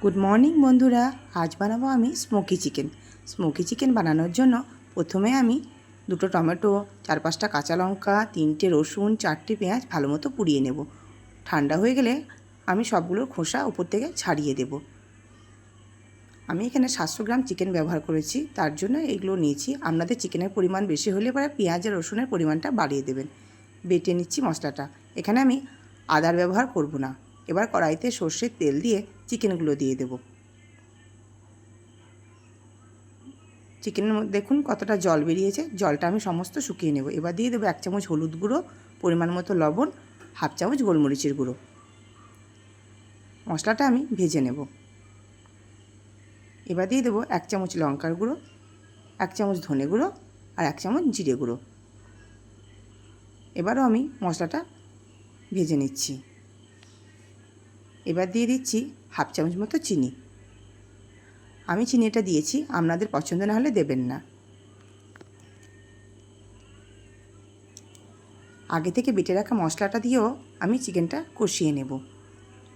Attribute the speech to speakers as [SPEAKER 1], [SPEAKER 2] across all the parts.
[SPEAKER 1] Good morning বন্ধুরা, আজ বানাবো আমি স্মোকি চিকেন বানানোর জন্য প্রথমে আমি দুটো টমেটো, 4-5টা কাঁচা লঙ্কা, 3টে রসুন, 4টে পেঁয়াজ ভালো মতো পুড়িয়ে নেব। ঠান্ডা হয়ে গেলে আমি সবগুলোর খোসা উপর থেকে ছাড়িয়ে দেব। আমি এখানে 700 গ্রাম চিকেন ব্যবহার করেছি, তার জন্য এগুলো নিয়েছি। আপনাদের চিকেনের পরিমাণ বেশি হলে পরে পেঁয়াজ আর রসুনের পরিমাণটা বাড়িয়ে দেবেন। বেটে নিচ্ছি মশলাটা। এখানে আমি আদার ব্যবহার করব না। এবার কড়াইতে সর্ষের তেল দিয়ে চিকেনগুলো দিয়ে দেব। চিকেনের মধ্যে দেখুন কতটা জল বেরিয়েছে, জলটা আমি সমস্ত শুকিয়ে নেব। এবার দিয়ে দেবো 1 চামচ হলুদ গুঁড়ো, পরিমাণ মতো লবণ, 1/2 চামচ গোলমরিচের গুঁড়ো। মশলাটা আমি ভেজে নেব। এবার দিয়ে দেবো 1 চামচ লঙ্কার গুঁড়ো, 1 চামচ ধনে গুঁড়ো আর 1 চামচ জিরে গুঁড়ো। এবারও আমি মশলাটা ভেজে নিচ্ছি। এবার দিয়ে দিচ্ছি 1/2 চামচ মতো চিনি। আমি চিনিটা দিয়েছি, আপনাদের পছন্দ না হলে দেবেন না। আগে থেকে বেটে রাখা মশলাটা দিয়েও আমি চিকেনটা কষিয়ে নেব।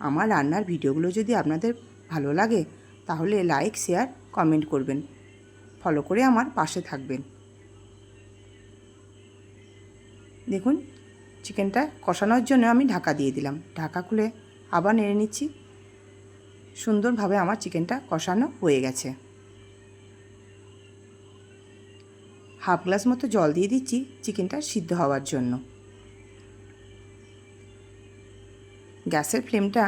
[SPEAKER 1] আমার রান্নার ভিডিওগুলো যদি আপনাদের ভালো লাগে তাহলে লাইক, শেয়ার, কমেন্ট করবেন। ফলো করে আমার পাশে থাকবেন। দেখুন চিকেনটা কষানোর জন্য আমি ঢাকা দিয়ে দিলাম। ঢাকা খুলে আবার নেড়ে নিচ্ছি। সুন্দরভাবে আমার চিকেনটা কষানো হয়ে গেছে। 1/2 গ্লাস মতো জল দিয়ে দিচ্ছি চিকেনটা সিদ্ধ হওয়ার জন্য। গ্যাসের ফ্লেমটা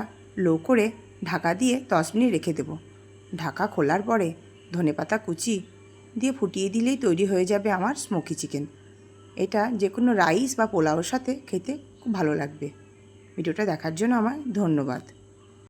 [SPEAKER 1] লো করে ঢাকা দিয়ে 10 মিনিট রেখে দেব। ঢাকা খোলার পরে ধনেপাতা কুচি দিয়ে ফুটিয়ে দিলেই তৈরি হয়ে যাবে আমার স্মোকি চিকেন। এটা যে কোনো রাইস বা পোলাওর সাথে খেতে খুব ভালো লাগবে। ভিডিওটা দেখার জন্য আমার ধন্যবাদ।